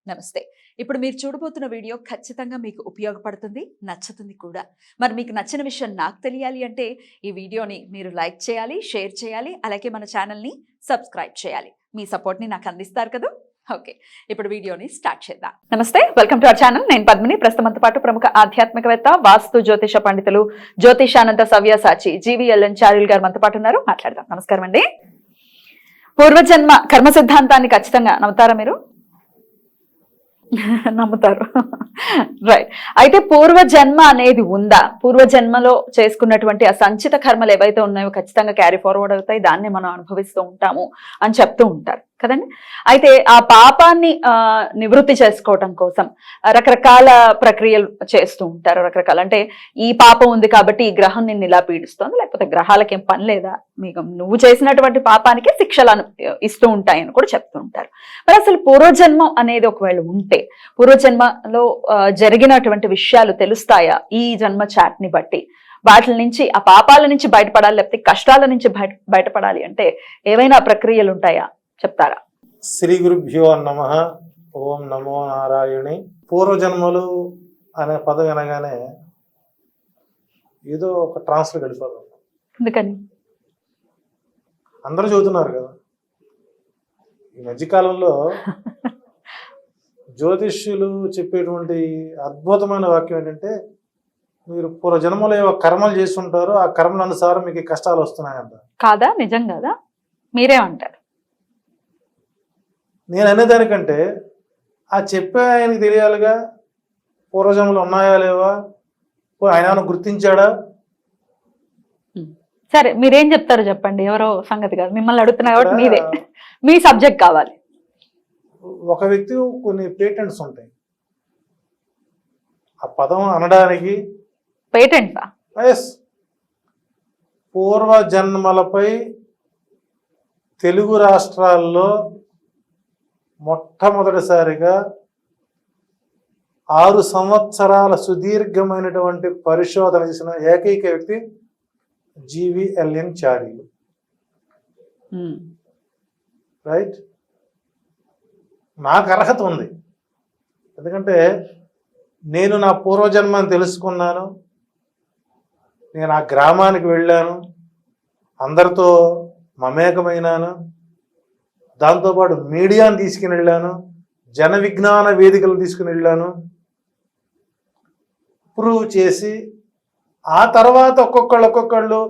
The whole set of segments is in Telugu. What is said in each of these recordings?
నమస్తే. ఇప్పుడు మీరు చూడబోతున్న వీడియో ఖచ్చితంగా మీకు ఉపయోగపడుతుంది, నచ్చుతుంది కూడా. మరి మీకు నచ్చిన విషయం నాకు తెలియాలి అంటే ఈ వీడియోని మీరు లైక్ చేయాలి, షేర్ చేయాలి, అలాగే మన ఛానల్ని సబ్స్క్రైబ్ చేయాలి. మీ సపోర్ట్ని నాకు అందిస్తారు కదా. ఓకే, ఇప్పుడు వీడియోని స్టార్ట్ చేద్దాం. నమస్తే, వెల్కమ్ టు అవర్ ఛానల్. నేను పద్మిని. ప్రస్తుతంతో పాటు ప్రముఖ ఆధ్యాత్మికవేత్త, వాస్తు జ్యోతిష పండితులు, జ్యోతిషానంద సవ్యసాచి జీవీఎల్ఎన్ చార్యుల్ గారు మనతో పాటు ఉన్నారు. మాట్లాడదాం. నమస్కారం అండి. పూర్వజన్మ కర్మ సిద్ధాంతాన్ని ఖచ్చితంగా నమ్ముతారా మీరు? నమ్ముతారు. రైట్. అయితే పూర్వజన్మ అనేది ఉందా? పూర్వజన్మలో చేసుకున్నటువంటి ఆ సంచిత కర్మలు ఏవైతే ఉన్నాయో ఖచ్చితంగా క్యారీ ఫార్వర్డ్ అవుతాయి, దాన్ని మనం అనుభవిస్తూ ఉంటాము అని చెప్తూ ఉంటారు కదండి. అయితే ఆ పాపాన్ని నివృత్తి చేసుకోవటం కోసం రకరకాల ప్రక్రియలు చేస్తూ ఉంటారు. రకరకాల అంటే ఈ పాపం ఉంది కాబట్టి ఈ గ్రహం నిన్ను ఇలా పీడిస్తోంది, లేకపోతే గ్రహాలకి ఏం పని లేదా, మీకు నువ్వు చేసినటువంటి పాపానికి శిక్షలు ఇస్తూ ఉంటాయని కూడా చెప్తూ ఉంటారు. మరి అసలు పూర్వజన్మం అనేది ఒకవేళ ఉంటే పూర్వజన్మలో జరిగినటువంటి విషయాలు తెలుస్తాయా ఈ జన్మ చాట్ ని బట్టి? వాటి నుంచి ఆ పాపాల నుంచి బయటపడాలి, లేకపోతే కష్టాల నుంచి బయటపడాలి అంటే ఏవైనా ప్రక్రియలు ఉంటాయా, చెప్తారా? శ్రీ గురుభ్యో నమః. ఓం నమో నారాయణి. పూర్వజన్మలు అనే పదం వినగానే ఏదో ఒక ట్రాన్స్లో గడిపోతాం. ఎందుకని అందరూ చదువుతున్నారు కదా ఈ మధ్యకాలంలో. జ్యోతిష్యులు చెప్పేటువంటి అద్భుతమైన వాక్యం ఏంటంటే, మీరు పూర్వజన్మలో ఏవో కర్మలు చేస్తుంటారు, ఆ కర్మల అనుసారం మీకు కష్టాలు వస్తున్నాయంట. కాదా? నిజం కాదా? మీరేమంటారు? నేను అనేదానికంటే ఆ చెప్పే ఆయనకి తెలియాలిగా, పూర్వజన్మలు ఉన్నాయా లేవా, ఆయన గుర్తించాడా? సరే, మీరేం చెప్తారో చెప్పండి. ఎవరో సంగతి కాదు, మిమ్మల్ని అడుగుతున్నా కాబట్టి మీదే, మీ సబ్జెక్ట్ కావాలి. ఒక వ్యక్తి కొన్ని పేటెంట్స్ ఉంటాయి, ఆ పదం అనడానికి. పేటెంట్సా? ఎస్. పూర్వజన్మలపై తెలుగు రాష్ట్రాల్లో మొట్టమొదటిసారిగా 6 సంవత్సరాల సుదీర్ఘమైనటువంటి పరిశోధన చేసిన ఏకైక వ్యక్తి జీవీఎల్ఎన్ చార్యులు. రైట్. నాకు అర్హత ఉంది, ఎందుకంటే నేను నా పూర్వజన్మని తెలుసుకున్నాను. నేను ఆ గ్రామానికి వెళ్ళాను, అందరితో మమేకమైనాను, దాంతోపాటు మీడియాను తీసుకుని వెళ్ళాను, జన విజ్ఞాన వేదికలు తీసుకుని వెళ్ళాను, ప్రూవ్ చేసి ఆ తర్వాత ఒక్కొక్కళ్ళు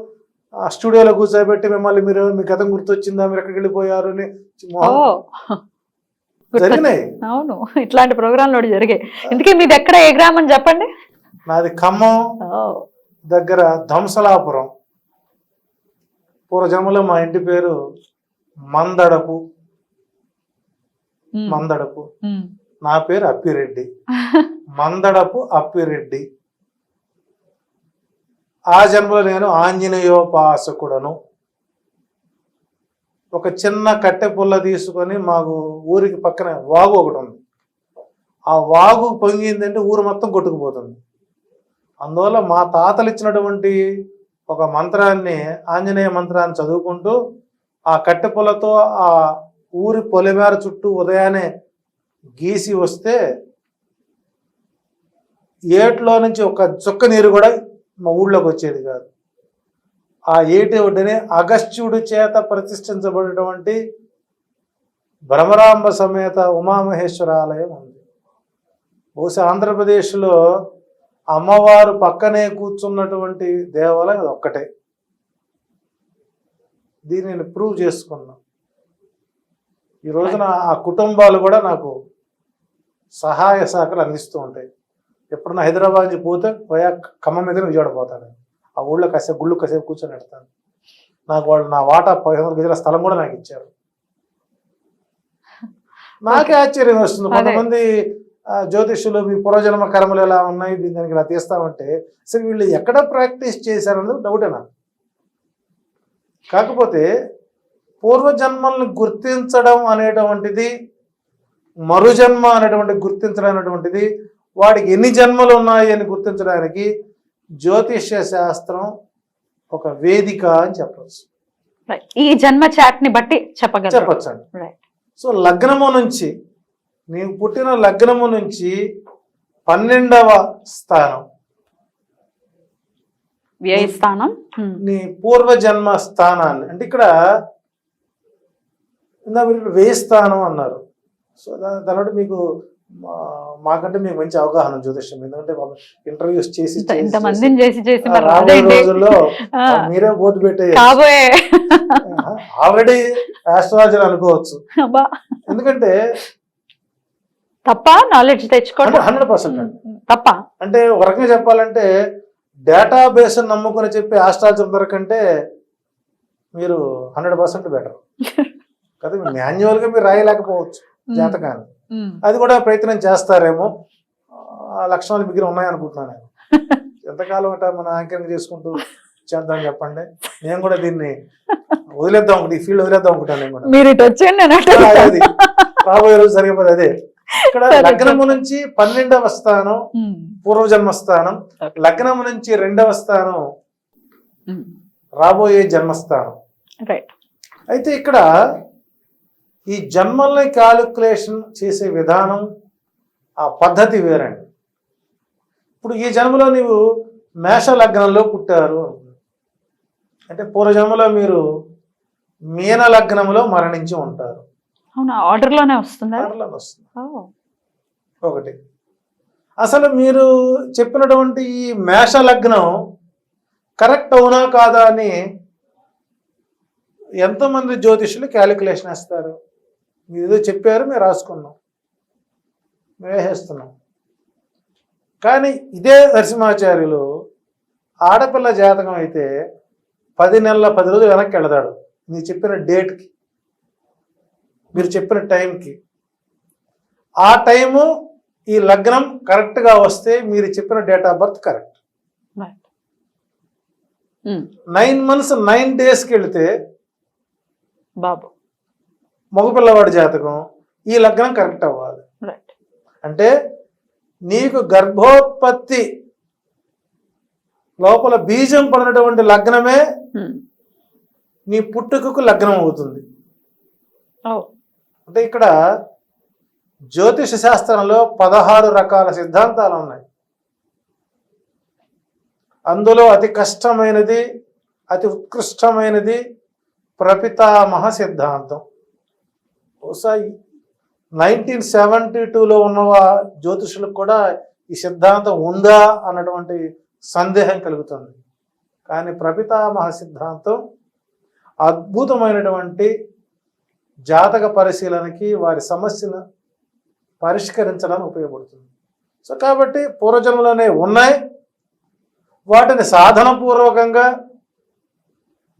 ఆ స్టూడియోలో కూర్చోబెట్టి మిమ్మల్ని మీ గతం గుర్తొచ్చిందా, మీరు ఎక్కడికి వెళ్ళిపోయారు అని జరిగినాయి. అవును, ఇట్లాంటి ప్రోగ్రాంలు జరిగాయి. ఇందుకే మీది ఎక్కడ, ఏ గ్రామం చెప్పండి? నాది ఖమ్మం దగ్గర ధంసలాపురం. పూర్వజన్మలో మా ఇంటి పేరు మందడపు. నా పేరు అప్పిరెడ్డి. మందడపు అప్పిరెడ్డి. ఆ జన్మలో నేను ఆంజనేయోపాసకుడను. ఒక చిన్న కట్టె పుల్ల తీసుకొని, మాకు ఊరికి పక్కన వాగు ఒకటి ఉంది, ఆ వాగు పొంగిందంటే ఊరు మొత్తం కొట్టుకుపోతుంది. అందువల్ల మా తాతలు ఇచ్చినటువంటి ఒక మంత్రాన్ని, ఆంజనేయ మంత్రాన్ని చదువుకుంటూ ఆ కట్టె పుల్లతో ఆ ఊరి పొలిమేర చుట్టూ ఉదయాన్నే గీసి వస్తే ఏట్లో నుంచి ఒక చుక్క నీరు కూడా మా ఊళ్ళోకి వచ్చేది కాదు. ఆ ఏటి ఒడ్డునే అగస్త్యుడి చేత ప్రతిష్ఠించబడినటువంటి భ్రమరాంబ సమేత ఉమామహేశ్వర ఆలయం ఉంది. బహుశా ఆంధ్రప్రదేశ్లో అమ్మవారు పక్కనే కూర్చున్నటువంటి దేవాలయం అది ఒక్కటే. దీన్ని నేను ప్రూవ్ చేసుకున్నా. ఈ రోజున ఆ కుటుంబాలు కూడా నాకు సహాయ సహకారాలు అందిస్తూ ఉంటాయి. ఎప్పుడన్నా హైదరాబాద్ నుంచి పోయా ఖమ్మం మీద విజయవాడ పోతాను. ఆ ఊళ్ళో కాసేపు గుళ్ళు కాసేపు కూర్చొని పెడతాను. నాకు వాళ్ళు నా వాటా 1500 గజాల స్థలం కూడా నాకు ఇచ్చారు. నాకే ఆశ్చర్యం వస్తుంది. కొంతమంది జ్యోతిష్యులు మీ పూర్వజన్మ కర్మలు ఎలా ఉన్నాయి, దీనికి ఇలా తీస్తామంటే అసలు వీళ్ళు ఎక్కడ ప్రాక్టీస్ చేశారన్నది డౌటే నాకు. కాకపోతే పూర్వజన్మల్ని గుర్తించడం అనేటువంటిది, మరుజన్మ అనేటువంటి గుర్తించడం అనేటువంటిది, వాడికి ఎన్ని జన్మలు ఉన్నాయి అని గుర్తించడానికి జ్యోతిష్య శాస్త్రం ఒక వేదిక అని చెప్పచ్చు. ఈ జన్మ చాట్ ని బట్టి చెప్పచ్చండి. సో లగ్నము నుంచి నీవు పుట్టిన లగ్నము నుంచి 12వ స్థానం వ్యయ స్థానం. నీ పూర్వజన్మ స్థానాన్ని, అంటే ఇక్కడ ఇందా మీరు వ్యయ స్థానం అన్నారు. సో దాని మీకు మాకంటే మీకు మంచి అవగాహన జ్యోతిష్యం, ఎందుకంటే ఇంటర్వ్యూస్ చేసి ఇంతమందిని చేసి రాబోయే రోజుల్లో మీరే బోర్డు పెట్టే ఆల్రెడీ ఆస్ట్రాలజర్ అనుకోవచ్చు. ఎందుకంటే తప్ప నాలెడ్జ్ తెచ్చుకోవడం 100% తప్ప. అంటే ఒక రకంగా చెప్పాలంటే డేటాబేస్ నమ్ముకుని చెప్పి ఆస్ట్రాలజర్ దొరకంటే మీరు 100% బెటర్ కదా. మాన్యువల్ గా మీరు రాయలేకపోవచ్చు జాతకాన్ని, అది కూడా ప్రయత్నం చేస్తారేమో. ఆ లక్షణాలు మిగిలి ఉన్నాయనుకుంటున్నాను నేను. ఎంతకాలం అంటే మనం యాంకరింగ్ చేసుకుంటూ చేద్దాం చెప్పండి. నేను కూడా దీన్ని వదిలేద్దాం అనుకుంటే, ఈ ఫీల్డ్ వదిలేద్దాం అనుకుంటాను నేను కూడా. మీరు ఇటు వచ్చేయండి, అది రాబోయే రోజు సరిపోతుంది. అదే ఇక్కడ లగ్నము నుంచి 12వ స్థానం పూర్వజన్మ స్థానం, లగ్నము నుంచి 2వ స్థానం రాబోయే జన్మస్థానం. అయితే ఇక్కడ ఈ జన్మల్ని క్యాలిక్యులేషన్ చేసే విధానం, ఆ పద్ధతి వేరండి. ఇప్పుడు ఈ జన్మలో నీవు మేష లగ్నంలో పుట్టారు అంటే పూర్వజన్మలో మీరు మీన లగ్నంలో మరణించి ఉంటారు. అవునా, ఆర్డర్లోనే వస్తుందా? ఆర్డర్లోనే వస్తుంది. ఒకటి, అసలు మీరు చెప్పినటువంటి ఈ మేష లగ్నం కరెక్ట్ అవునా కాదా అని ఎంతోమంది జ్యోతిష్యులు క్యాలిక్యులేషన్ వేస్తారు. మీరు ఏదో చెప్పారు, మేము రాసుకున్నాం, మేము వేసేస్తున్నాం. కానీ ఇదే నరసింహాచార్యులు ఆడపిల్ల జాతకం అయితే 10 నెలల 10 రోజులు వెనక్కి వెళతాడు. మీరు చెప్పిన డేట్కి, మీరు చెప్పిన టైంకి, ఆ టైము ఈ లగ్నం కరెక్ట్గా వస్తే మీరు చెప్పిన date of birth correct. 9 months 9 daysకి వెళితే బాబు మగపిల్లవాడి జాతకం, ఈ లగ్నం కరెక్ట్ అవ్వాలి. అంటే నీకు గర్భోత్పత్తి లోపల బీజం పడినటువంటి లగ్నమే నీ పుట్టుకకు లగ్నం అవుతుంది. అంటే ఇక్కడ జ్యోతిష శాస్త్రంలో 16 రకాల సిద్ధాంతాలు ఉన్నాయి. అందులో అతి కష్టమైనది, అతి ఉత్కృష్టమైనది ప్రపితామహ సిద్ధాంతం. బహుశా 1972లో ఉన్న జ్యోతిషులకు కూడా ఈ సిద్ధాంతం ఉందా అన్నటువంటి సందేహం కలుగుతుంది. కానీ ప్రపితామహ సిద్ధాంతం అద్భుతమైనటువంటి జాతక పరిశీలనకి, వారి సమస్యను పరిష్కరించడానికి ఉపయోగపడుతుంది. సో కాబట్టి పూర్వజన్మలోనే ఉన్నాయి, వాటిని సాధనపూర్వకంగా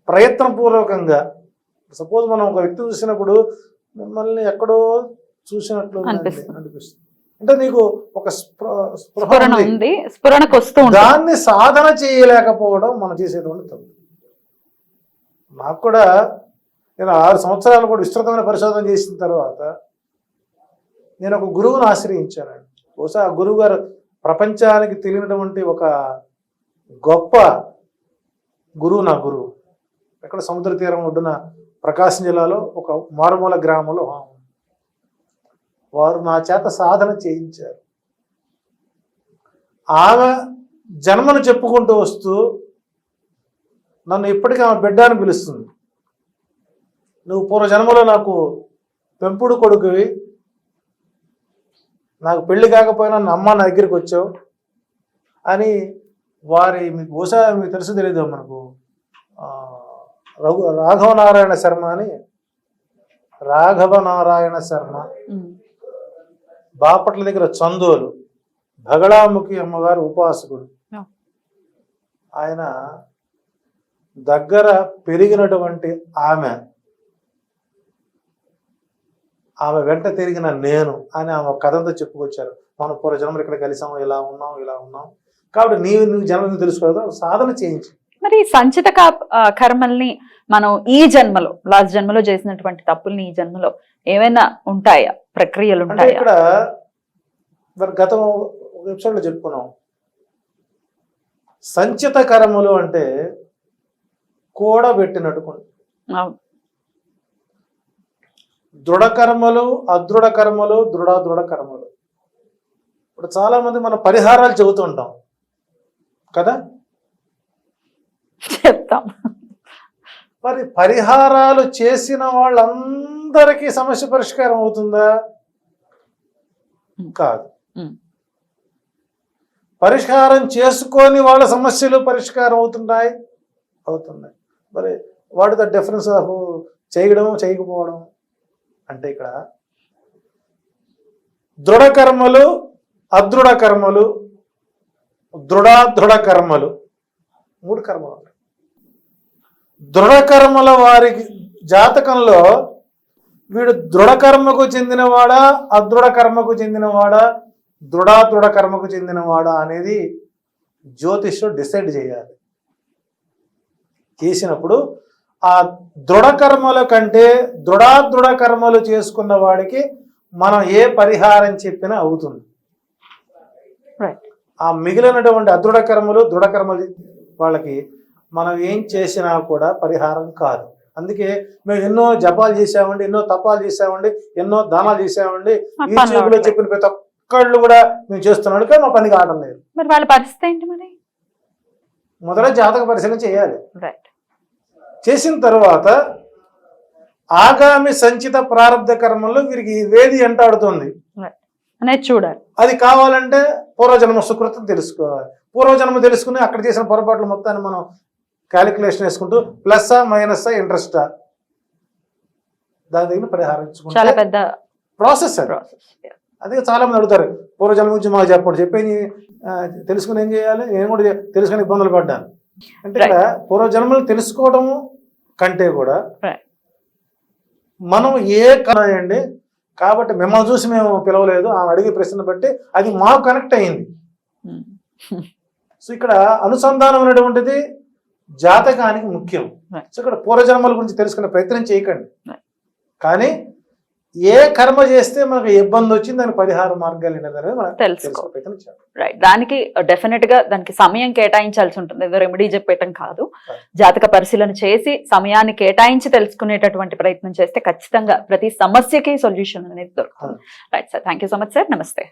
ప్రయత్నపూర్వకంగా, సపోజ్ మనం ఒక వ్యక్తి చూసినప్పుడు మిమ్మల్ని ఎక్కడో చూసినట్లు అనిపిస్తుంది, అంటే నీకు ఒక స్ఫురణకు వస్తూ దాన్ని సాధన చేయలేకపోవడం మనం చేసేటువంటి తప్పు. నాకు కూడా నేను 6 సంవత్సరాలు కూడా విస్తృతమైన పరిశోధన చేసిన తర్వాత నేను ఒక గురువుని ఆశ్రయించానండి. బహుశా ఆ గురువు గారు ప్రపంచానికి తెలియనటువంటి ఒక గొప్ప గురువు. నా గురువు ఎక్కడ సముద్ర తీరం ఒడ్డున ప్రకాశం జిల్లాలో ఒక మారుమూల గ్రామంలో వారు నా చేత సాధన చేయించారు. ఆమె జన్మను చెప్పుకుంటూ వస్తూ నన్ను ఇప్పటికీ ఆమె బిడ్డ అని పిలుస్తుంది. నువ్వు పూర్వజన్మలో నాకు పెంపుడు కొడుకువి, నాకు పెళ్లి కాకపోయినా నా అమ్మ నా దగ్గరికి వచ్చావు అని వారి, మీకు బహుశా మీకు తెలుసు తెలీదు, మనకు రాఘవనారాయణ శర్మ అని, రాఘవనారాయణ శర్మ బాపట్ల దగ్గర చందోలు భగళాముఖి అమ్మగారు ఉపాసకుడు. ఆయన దగ్గర పెరిగినటువంటి ఆమె వెంట తిరిగిన నేను అని ఆమె కథంతో చెప్పుకొచ్చారు. మనం పూర్వజన్మలు ఇక్కడ కలిసాము, ఇలా ఉన్నాం కాబట్టి నువ్వు జన్మ తెలుసుకోవద్దు, సాధన చేయించి. మరి సంచిత కర్మల్ని మనం ఈ జన్మలో, లాస్ట్ జన్మలో చేసినటువంటి తప్పుల్ని ఈ జన్మలో ఏమైనా ఉంటాయా, ప్రక్రియలు ఉంటాయా? ఇక్కడ మరి గతం ఎపిసోడ్లో చెప్పుకున్నాం, సంచిత కర్మలు అంటే కూడబెట్టినట్టు. దృఢ కర్మలు, అదృఢ కర్మలు, దృఢ కర్మలు. ఇప్పుడు చాలా మంది మనం పరిహారాలు చెబుతూ ఉంటాం కదా. చెప్తాం. మరి పరిహారాలు చేసిన వాళ్ళందరికీ సమస్య పరిష్కారం అవుతుందా? కాదు. పరిష్కారం చేసుకొని వాళ్ళ సమస్యలు పరిష్కారం అవుతున్నాయి. మరి వాట్ ద డిఫరెన్స్ ఆఫ్ చేయడం చేయకపోవడం అంటే ఇక్కడ దృఢ కర్మలు, అదృఢ కర్మలు, దృఢ కర్మలు, 3 కర్మలు ఉన్నాయి. దృఢ కర్మల వారికి జాతకంలో వీడు దృఢ కర్మకు చెందినవాడా, అదృఢ కర్మకు చెందినవాడా, దృఢ కర్మకు చెందినవాడా అనేది జ్యోతిష్యుడు డిసైడ్ చేయాలి. చేసినప్పుడు ఆ దృఢ కర్మల కంటే దృఢ కర్మలు చేసుకున్న వాడికి మనం ఏ పరిహారం చెప్పినా అవుతుంది. ఆ మిగిలినటువంటి అదృఢ కర్మలు, దృఢ కర్మలు వాళ్ళకి మనం ఏం చేసినా కూడా పరిహారం కాదు. అందుకే మేము ఎన్నో జపాలు చేసామండి, ఎన్నో తపాలు చేసామండి, ఎన్నో దానాలు చేసామండి, యూట్యూబ్ లో చెప్పిన ప్రతి ఒక్కళ్ళు కూడా మేము చేస్తున్నాడు కానీ మా పని కావడం లేదు. మరి వాళ్ళ పరిస్థితి ఏంటి? మరి మొదట జాతక పరిశీలన చేయాలి. రైట్. చేసిన తర్వాత ఆగామి సంచిత ప్రారంభ కర్మల్లో వీరికి వేది ఎంటాడుతుంది అనేది చూడాలి. అది కావాలంటే పూర్వజన్మ సుకృతం తెలుసుకోవాలి. పూర్వజన్మ తెలుసుకుని అక్కడ చేసిన పొరపాట్ల మొత్తాన్ని మనం క్యాలిక్యులేషన్ వేసుకుంటూ ప్లస్సా మైనస్సా ఇంట్రెస్టా దాని దగ్గర పరిహారం చాలా పెద్ద ప్రాసెస్. అదే చాలా మంది అడుగుతారు పూర్వజన్మ గురించి మాకు చెప్పండి తెలుసుకుని ఏం చేయాలి. నేను కూడా తెలుసుకుని ఇబ్బందులు పడ్డాను. అంటే ఇక్కడ పూర్వజన్మలు తెలుసుకోవడం కంటే కూడా మనం ఏ కనండి కాబట్టి మిమ్మల్ని చూసి మేము పిలవలేదు, ఆమె అడిగే ప్రశ్న బట్టి అది మాకు కనెక్ట్ అయింది. సో ఇక్కడ అనుసంధానం అనేటువంటిది జాతకానికి ముఖ్యం. సో ఇక్కడ పూర్వజన్మల గురించి తెలుసుకునే ప్రయత్నం చేయకండి. కానీ ఏ కర్మ చేస్తే మనకు ఇబ్బంది వచ్చింది దాని పరిహార మార్గాలు ఏంటనేది మనం తెలుసుకో ప్రయత్నం చేయాలి. రైట్. దానికి డెఫినెట్ గా దానికి సమయం కేటాయించాల్సి ఉంటుంది. ఏదో రెమెడీ చెప్పేయటం కాదు, జాతక పరిశీలన చేసి సమయాన్ని కేటాయించి తెలుసుకునేటటువంటి ప్రయత్నం చేస్తే ఖచ్చితంగా ప్రతి సమస్యకి సొల్యూషన్ అనేది దొరుకుతుంది. Right sir, thank you so much sir. నమస్తే.